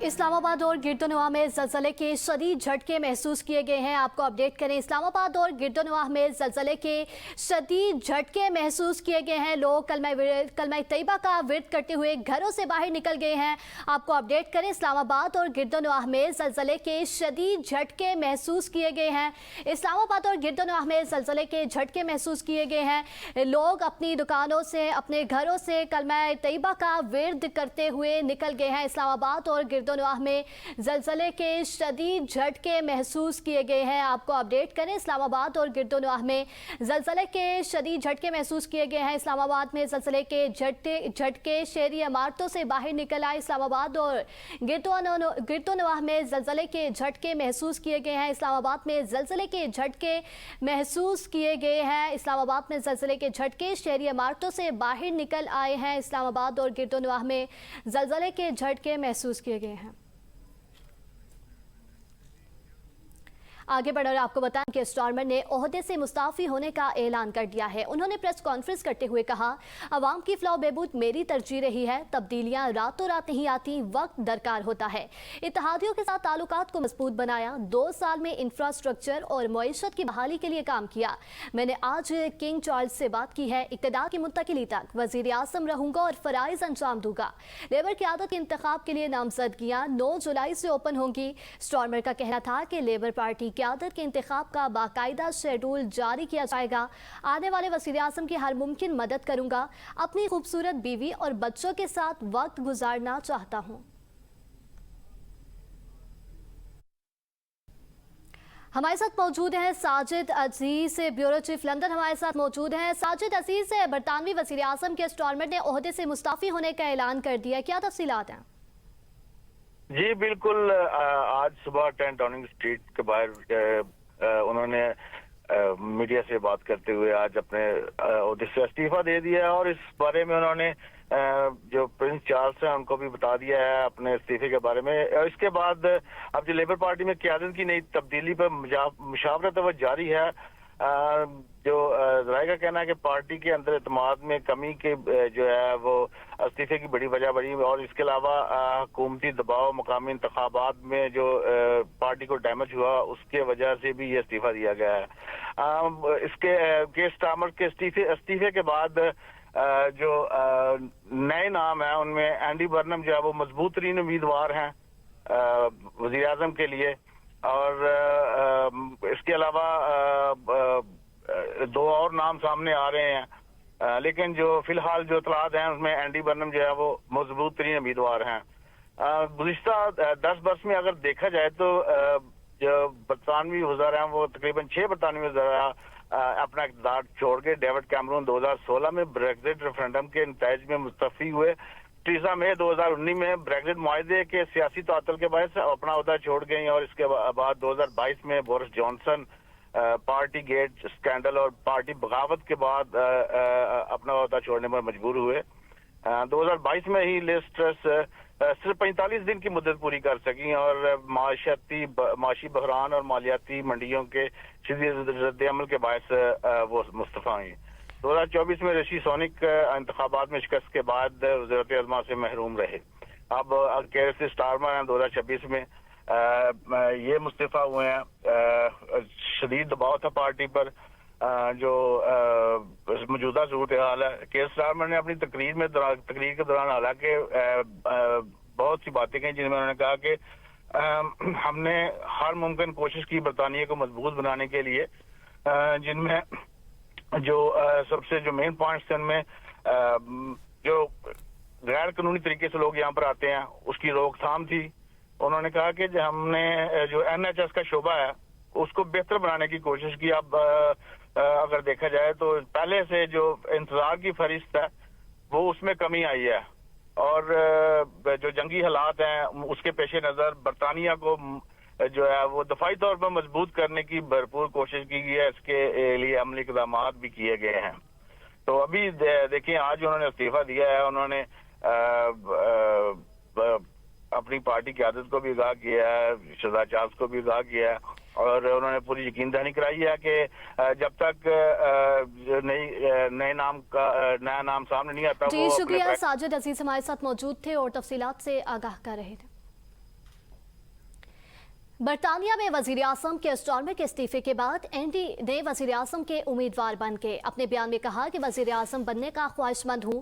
इस्लामाबाद और गिरदोनवाह में ज़लज़ले के शदीद झटके महसूस किए गए हैं। आपको अपडेट करें, इस्लामाबाद और गिरदोनवाह में ज़लज़ले के शदीद झटके महसूस किए गए हैं। लोग कलमा तैयबा का विर्द करते हुए घरों से बाहर निकल गए हैं। आपको अपडेट करें, इस्लामाबाद और गिरदोनवाह में ज़लज़ले के शदीद झटके महसूस किए गए हैं। इस्लामाबाद और गिरदोनवाह में ज़लज़ले के झटके महसूस किए गए हैं। लोग अपनी दुकानों से, अपने घरों से कलमा तैयबा का विर्द करते हुए निकल गए हैं। इस्लामाबाद और गिरदोनवाह में ज़लज़ले के शदीद झटके महसूस किए गए हैं। आपको अपडेट करें, इस्लामाबाद और गिरदोनवाह में ज़लज़ले के शदीद झटके महसूस किए गए हैं। इस्लामाबाद में ज़लज़ले के झटके शहरी इमारतों से बाहर निकल आए। इस्लामाबाद और गिरदोनवाह में ज़लज़ले के झटके महसूस किए गए हैं। इस्लामाबाद में ज़लज़ले के झटके महसूस किए गए हैं। इस्लामाबाद में ज़लज़ले के झटके शहरी इमारतों से बाहर निकल आए हैं। इस्लामाबाद और गिरदोनवाह में ज़लज़ले के झटके महसूस किए गए हैं। आगे बढ़कर आपको बताएं कि स्टारमर ने ओहदे से मुस्ताफ़ी होने का ऐलान कर दिया है। उन्होंने प्रेस कॉन्फ्रेंस करते हुए कहा, अवाम की फलाह बहबूद मेरी तरजीह रही है। तब्दीलियां रातों रात नहीं आती, वक्त दरकार होता है। इत्तेहादियों के साथ ताल्लुकात को मजबूत बनाया। 2 साल में इंफ्रास्ट्रक्चर और मईशत की बहाली के लिए काम किया। मैंने आज किंग चार्ल्स से बात की है। इक़्तिदार की मुंतकिली तक वज़ीर आज़म रहूंगा और फ़राइज़ अंजाम दूंगा। लेबर क़यादत के इंतखाब के लिए नामजदगियाँ 9 जुलाई से ओपन होंगी। स्टारमर का कहना था कि लेबर पार्टी क़यादत के इंतखाब का बाकायदा शेड्यूल जारी किया जाएगा। आने वाले वज़ीर आज़म की हर मुमकिन मदद करूंगा। अपनी खूबसूरत बीवी और बच्चों के साथ वक्त गुजारना चाहता हूं। हमारे साथ मौजूद हैं साजिद अजीज, ब्यूरो चीफ लंदन हमारे साथ मौजूद हैं। साजिद अजीज, बरतानवी वज़ीर आज़म के स्टारमर ने ओहदे से मुस्ताफ़ी होने का ऐलान कर दिया, क्या तफसीलात हैं? जी बिल्कुल, आज सुबह 10 डाउनिंग स्ट्रीट के बाहर उन्होंने मीडिया से बात करते हुए आज अपने ओहदे से इस्तीफा दे दिया है और इस बारे में उन्होंने जो प्रिंस चार्ल्स हैं उनको भी बता दिया है अपने इस्तीफे के बारे में। और इसके बाद अब जो लेबर पार्टी में क़यादत की नई तब्दीली पर मुशावरत वो जारी है। जो राय का कहना है कि पार्टी के अंदर एतमाद में कमी के जो है वो इस्तीफे की बड़ी वजह बड़ी, और इसके अलावा हुकूमती दबाव, मकामी इंतखाबात में जो पार्टी को डैमेज हुआ उसके वजह से भी ये इस्तीफा दिया गया है। इसके के स्टारमर के इस्तीफे के बाद जो नए नाम है उनमें एंडी बर्नम जो है वो मजबूत तरीन उम्मीदवार हैं वज़ीर आज़म के लिए, और इसके अलावा 2 और नाम सामने आ रहे हैं, लेकिन जो फिलहाल जो इतलात हैं उसमें एंडी बर्नम जो है वो मजबूत तरीन उम्मीदवार हैं। गुज़िश्ता 10 वर्ष में अगर देखा जाए तो जो बरतानवी वज़ीर हैं वो तकरीबन 6 बरतानवी वज़ीर अपना इक़्तिदार छोड़ के डेविड कैमरून 2016 में ब्रेक्जिट रेफरेंडम के नतीजे में मुस्तफ़ी हुए। टीसा में 2019 में ब्रेक्जिट मुआहदे के सियासी तातल के बायस अपना ओहदा छोड़ गई, और इसके बाद 2022 में Boris Johnson party get scandal और पार्टी बगावत के बाद अपना ओहदा छोड़ने पर मजबूर हुए। 2022 में ही लिज ट्रस सिर्फ 45 दिन की मुद्दत पूरी कर सकी और माशी बहरान और मालियाती मंडियों के शदीद रद्द-ए-अमल के बायस वो मुस्तफ़ा हुई। 2024 में ऋषि सोनिक इंतखाबात में शिकस्त के बाद वज़ीरत आज़मा से महरूम रहे। अब केयर स्टारमर हैं 2026 में ये मुस्तफ़ा हुए हैं। शदीद दबाव था पार्टी पर जो मौजूदा सूरत हाल है। केयर स्टारमर ने अपनी तकरीर के दौरान हालांकि बहुत सी बातें कही जिनमें उन्होंने कहा कि हमने हर मुमकिन कोशिश की बरतानिया को मजबूत बनाने के लिए, जिनमें जो सबसे जो मेन पॉइंट्स थे उनमें जो गैर कानूनी तरीके से लोग यहाँ पर आते हैं उसकी रोकथाम थी। उन्होंने कहा कि हमने जो NHS का शोबा है उसको बेहतर बनाने की कोशिश की। अब अगर देखा जाए तो पहले से जो इंतजार की फहरिस्त है वो उसमें कमी आई है, और जो जंगी हालात हैं उसके पेश नज़र बरतानिया को जो है वो दफाई तौर पर मजबूत करने की भरपूर कोशिश की गई है। इसके लिए अमली इक़दाम भी किए गए हैं। तो अभी देखिए आज उन्होंने इस्तीफा दिया है। उन्होंने अपनी पार्टी की आदत को भी आगाह किया है, शहजाद चार्ल्स को भी आगाह किया है, और उन्होंने पूरी यकीन दहानी कराई है कि जब तक नया नाम सामने नहीं आता। जी शुक्रिया, साजिद अजीज हमारे साथ मौजूद थे और तफसीलात से आगाह कर रहे थे। बरतानिया में वजीर आजम के स्टॉर्मर के इस्तीफे के बाद एनडी ने वजीर आजम के उम्मीदवार बन के अपने बयान में कहा कि वजीर आजम बनने का ख्वाहिशमंद हूँ।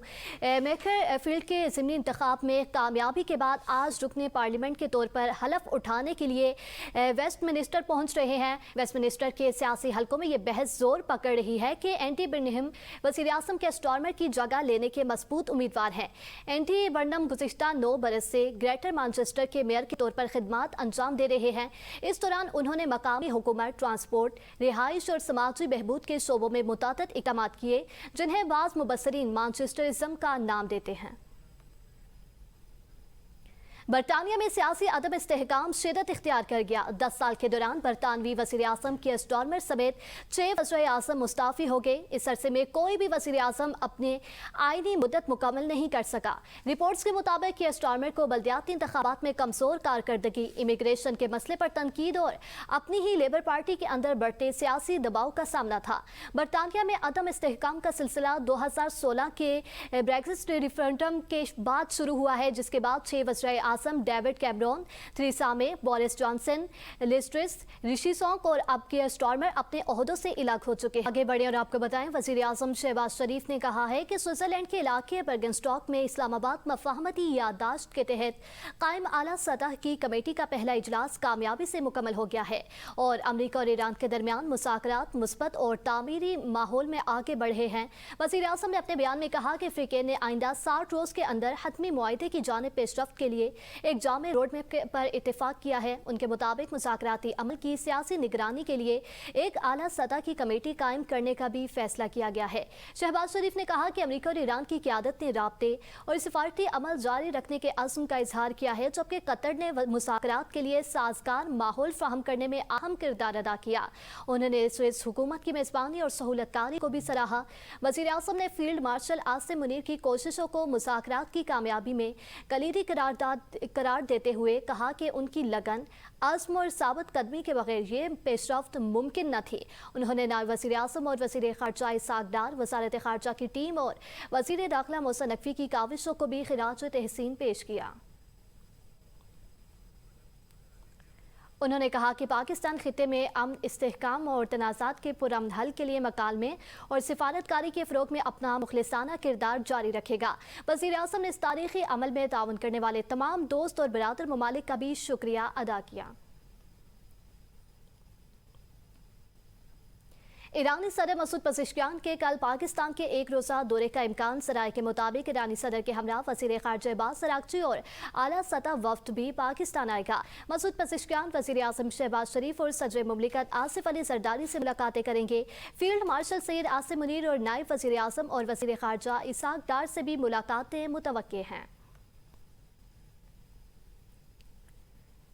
मेकर फील्ड के ज़िमनी इंतखाब में कामयाबी के बाद आज रुकने पार्लियामेंट के तौर पर हलफ उठाने के लिए वेस्ट मिनिस्टर पहुँच रहे हैं। वेस्ट मिनिस्टर के सियासी हलकों में ये बहस जोर पकड़ रही है कि एंडी बर्नहम वजीर आजम के स्टॉर्मर की जगह लेने के मजबूत उम्मीदवार हैं। एंडी बर्नहम गुज़िश्ता 9 बरस से ग्रेटर मैनचेस्टर के मेयर के तौर पर खिदमात अंजाम दे रहे हैं। इस दौरान उन्होंने मकामी हुकूमत, ट्रांसपोर्ट, रिहाइश और समाजी बहबूद के शोबों में मुतादिद इक़दाम किए, जिन्हें बाज़ मुबस्सरीन मैनचेस्टरिज्म का नाम देते हैं। बरतानिया में सियासी अदम इस्तेहकाम शिदत इख्तियार कर गया। 10 साल के दौरान बरतानवी वज़ीर आज़म के स्टॉर्मर समेत 6 वज़ीर आज़म मुस्ताफ़ी हो गए। इस अरसे में कोई भी वज़ीर आज़म अपने आइनी मुद्दत मुकम्मल नहीं कर सका। रिपोर्ट्स के मुताबिक ये स्टॉर्मर को बल्दियाती इंतखाबात में कमज़ोर कारकर्दगी, इमिग्रेशन के मसले पर तनकीद और अपनी ही लेबर पार्टी के अंदर बढ़ते सियासी दबाव का सामना था। बरतानिया में अदम इस्तेहकाम का सिलसिला 2016 के ब्रेक्सिट रेफरेंडम के बाद शुरू हुआ है, जिसके बाद 6 वज़ीर आज़म David Cameron, Theresa May, Boris Johnson, Liz Truss, Rishi Sunak और अब के स्टॉर्मर अपने ओहदों से इलाक हो चुके हैं। आगे बढ़े और आपको बताएं, वजीर आजम शहबाज शरीफ ने कहा है कि स्विट्जरलैंड के इलाके बर्गनस्टॉक में इस्लामाबाद मफाहमती याददाश्त के तहत कायम आला सतह की कमेटी का पहला इजलास कामयाबी से मुकम्मल हो गया है और अमरीका और ईरान के दरमियान मुज़ाकरात मुस्बत और तामीरी माहौल में आगे बढ़े हैं। वजीर आजम ने अपने बयान में कहा कि अफ्रीका ने आइंदा 60 रोज़ के अंदर हतमी मुआहदे की जानिब पेशरफ्त के लिए एक जामे रोड मैप पर इत्तेफाक किया है। उनके मुताबिक मुज़ाकराती अमल की सियासी निगरानी के लिए एक आला सतह की कमेटी कायम करने का भी फैसला किया गया है। शहबाज शरीफ ने कहा कि अमरीका और ईरान की क़यादत ने राब्ते और सिफारती अमल जारी रखने के अज़्म का इजहार किया है, जबकि कतर ने मुज़ाकरात के लिए साजगार माहौल फराहम करने में अहम किरदार अदा किया। उन्होंने स्विस हुकूमत की मेज़बानी और सहूलतकारी को भी सराहा। वज़ीर आज़म ने फील्ड मार्शल आसिम मुनीर की कोशिशों को मुज़ाकरात की कामयाबी में कलीदी करार देते हुए कहा कि उनकी लगन, अज़्म और साबित कदमी के बगैर ये पेशरफ्त मुमकिन न थी। उन्होंने नायब वज़ीर आज़म और वज़ीर ख़ारजा इसाक डार, वज़ारत ख़ारजा की टीम और वज़ीर दाखिला मोहसिन नकवी की काविशों को भी खिराज तहसीन पेश किया। उन्होंने कहा कि पाकिस्तान खित्ते में अमन, इस्तेहकाम और तनाज़ात के पुरअमन हल के लिए मकालमे और सिफारतकारी के फ़रोग़ में अपना मुखलिसाना किरदार जारी रखेगा। वज़ीर आज़म ने इस तारीख़ी अमल में ताउन करने वाले तमाम दोस्त और बरादर ममालिक का भी शुक्रिया अदा किया। ईरानी सदर मसूद पज़ेश्कियान के कल पाकिस्तान के एक रोज़ा दौरे का इम्कान। सराय के मुताबिक ईरानी सदर के हमरा वज़ीर ख़ारजा अब्बास अराग़ची और आला सतह वफ़द भी पाकिस्तान आएगा। मसूद पज़ेश्कियान वज़ीर आज़म शहबाज शरीफ और सदर मुमलिकत आसिफ अली ज़रदारी से मुलाकातें करेंगे। फील्ड मार्शल सैयद आसिम मुनीर और नायब वज़ीर आज़म और वज़ीर ख़ारजा इसाक डार से भी मुलाकातें मुतवक्के हैं।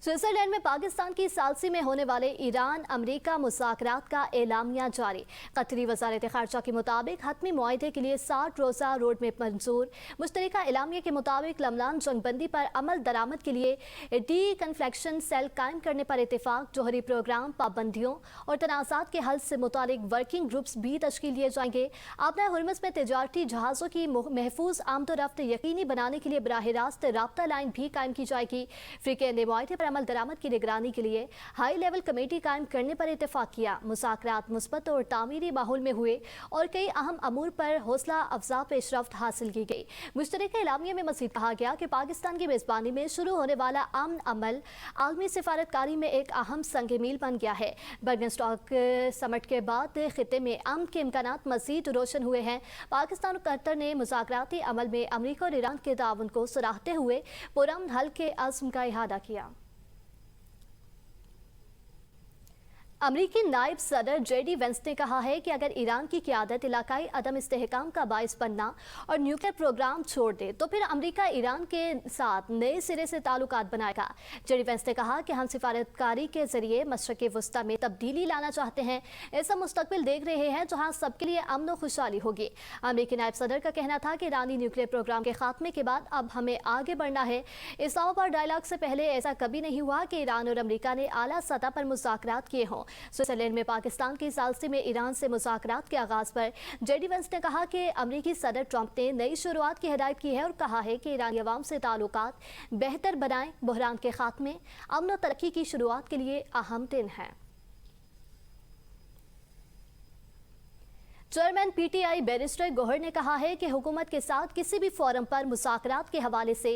स्विट्जरलैंड में पाकिस्तान की सालसी में होने वाले ईरान अमरीका मुज़ाकरात का एलामिया जारी। कतरी वज़ारत ख़ारजा के मुताबिक हतमी मुआहदे के लिए 60 रोज़ा रोड मैप मंजूर। मुश्तरका एलामिया के मुताबिक लमलान जंगबंदी पर अमल दरामद के लिए डी कन्फ्लेक्शन सेल कायम करने पर इत्तेफाक। जोहरी प्रोग्राम, पाबंदियों और तनाज़ात के हल से मुतालिक वर्किंग ग्रुप्स भी तश्कील दिए जाएंगे। आपना हुर्मुज़ में तजारती जहाज़ों की महफूज आमदोरफ्त यकीनी बनाने के लिए बराह रास्त राब्ता लाइन भी कायम की जाएगी। अफ्रीका ने मुआहदे पर अमल दरामद की निगरानी के लिए हाई लेवल कमेटी कायम करने पर इत्तेफाक किया। मुज़ाकरात मुस्बत और तामीरी माहौल में हुए और कई अहम अमूर पर हौसला अफजा पेशरफ्त हासिल की गई। मुश्तरका एलामिया में मज़ीद कहा गया कि पाकिस्तान की मेज़बानी में शुरू होने वाला अमन अमल आलमी सिफारतकारी में एक अहम संग मील बन गया है। बर्गनस्टॉक समिट के बाद खित्ते में अमन के इम्कानात मज़ीद रोशन हुए हैं। पाकिस्तान और कतर ने मुज़ाकराती अमल में अमरीका और ईरान के ताउन को सराहते हुए पुरअमन हल के अज़्म का इहादा किया। अमरीकी नायब सदर जेडी वेंस ने कहा है कि अगर ईरान की क़यादत इलाकाई अदम इस्तेहकाम का बाइस बनना और न्यूक्लियर प्रोग्राम छोड़ दे तो फिर अमरीका ईरान के साथ नए सिरे से ताल्लुकात बनाएगा। जेडी वेंस ने कहा कि हम सिफारतकारी के जरिए मशरक़ वस्ता में तब्दीली लाना चाहते हैं। ऐसा मुस्तकबिल देख रहे हैं जहाँ सबके लिए अमन और खुशहाली होगी। अमरीकी नायब सदर का कहना था कि ईरानी न्यूक्लियर प्रोग्राम के खात्मे के बाद अब हमें आगे बढ़ना है। इस्लामाबाद डायलॉग से पहले ऐसा कभी नहीं हुआ कि ईरान और अमरीका ने आला सतह पर मुज़ाकरात किए हों। स्विट्जरलैंड में पाकिस्तान की सालसी में ईरान से मुज़ाकरात के आगाज़ पर जेडी वेंस ने कहा कि अमरीकी सदर ट्रंप ने नई शुरुआत की हिदायत की है और कहा है कि ईरानी अवाम से ताल्लुकात बेहतर बनाएं। बहरान के खात्मे, अमन और तरक्की की शुरुआत के लिए अहम दिन है। चेयरमैन पीटीआई बैरिस्टर गोहर ने कहा है कि हुकूमत के साथ किसी भी फोरम पर मुज़ाकरात के हवाले से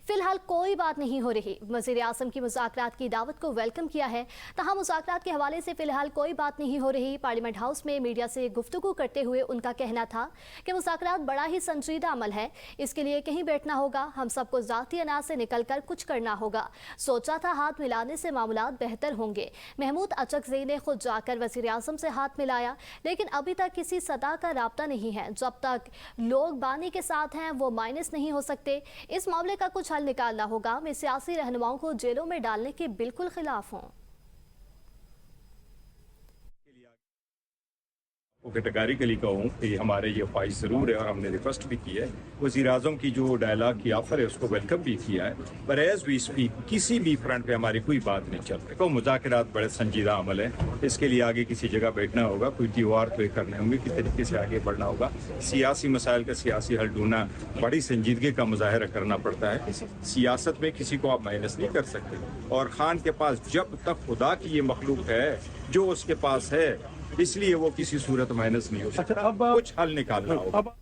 फिलहाल कोई बात नहीं हो रही। वज़ीर आज़म की मुज़ाकरात की दावत को वेलकम किया है, तहां मुज़ाकरात के हवाले से फिलहाल कोई बात नहीं हो रही। पार्लियामेंट हाउस में मीडिया से गुफ्तगू करते हुए उनका कहना था कि मुज़ाकरात बड़ा ही संजीदा अमल है, इसके लिए कहीं बैठना होगा, हम सबको ज़ाती अनाज से निकल कर कुछ करना होगा। सोचा था हाथ मिलाने से मामलात बेहतर होंगे। महमूद अचकज़ई ने खुद जाकर वज़ीर आज़म से हाथ मिलाया, लेकिन अभी तक किसी सतह का राब्ता नहीं है। जब तक लोग बानी के साथ हैं वो माइनस नहीं हो सकते। इस मामले का कुछ हल निकालना होगा। मैं सियासी रहनुमाओं को जेलों में डालने के बिल्कुल खिलाफ हूँ। कैटेगरिकली कहूँ कि हमारे ये ख्वाहिश ज़रूर है और हमने रिक्वेस्ट भी की है। वज़ीर आज़म की जो डायलॉग की ऑफर है उसको वेलकम भी किया है, पर एज वी स्पीक किसी भी फ्रंट पे हमारी कोई बात नहीं चल रही। तो मुज़ाकरात बड़े संजीदा अमल है, इसके लिए आगे किसी जगह बैठना होगा, कोई त्यौहार तय करने होंगे, किस तरीके से आगे बढ़ना होगा। सियासी मसाइल का सियासी हल ढूंढना बड़ी संजीदगी का मुजाहरा करना पड़ता है। सियासत में किसी को आप माइनस नहीं कर सकते, और खान के पास जब तक खुदा की ये मखलूक है जो उसके पास है, इसलिए वो किसी सूरत माइनस नहीं हो सकता। अब कुछ हल निकालना होगा।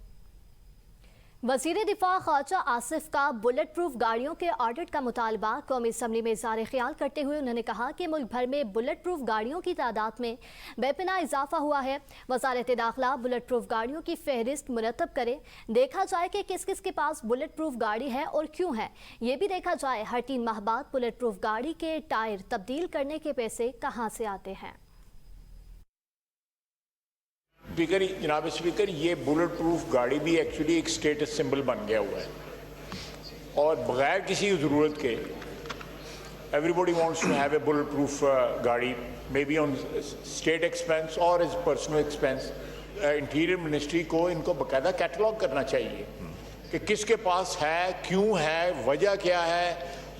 वज़ीर दिफा ख्वाजा आसिफ का बुलेट प्रूफ गाड़ियों के ऑडिट का मुतालबा कौमी असम्बली में इज़हार ख्याल करते हुए उन्होंने कहा कि मुल्क भर में बुलेट प्रूफ गाड़ियों की तादाद में बेपनाह इजाफा हुआ है। वज़ारत दाखिला बुलेट प्रूफ गाड़ियों की फहरिस्त मुरतब करे, देखा जाए कि किस किस के पास बुलेट प्रूफ गाड़ी है और क्यों है। ये भी देखा जाए हर 3 माह बाद बुलेट प्रूफ गाड़ी के टायर तब्दील करने के पैसे कहाँ से आते हैं। स्पीकर, जनाब स्पीकर, ये बुलेट प्रूफ गाड़ी भी एक्चुअली एक स्टेटस सिंबल बन गया हुआ है, और बगैर किसी ज़रूरत के everybody wants to have a bullet proof गाड़ी, may be on state expense और as personal expense. Interior ministry को इनको बाकायदा कैटलॉग करना चाहिए कि किसके पास है, क्यों है, वजह क्या है,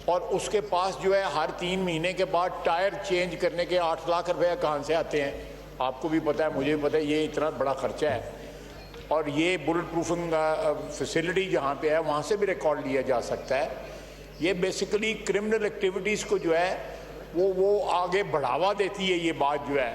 और उसके पास जो है हर 3 महीने के बाद टायर चेंज करने के 8 लाख रुपये कहाँ से आते हैं। आपको भी पता है, मुझे भी पता है, ये इतना बड़ा खर्चा है। और ये बुलेट प्रूफिंग फैसिलिटी जहाँ पे है वहाँ से भी रिकॉर्ड लिया जा सकता है। ये बेसिकली क्रिमिनल एक्टिविटीज़ को जो है वो आगे बढ़ावा देती है। ये बात जो है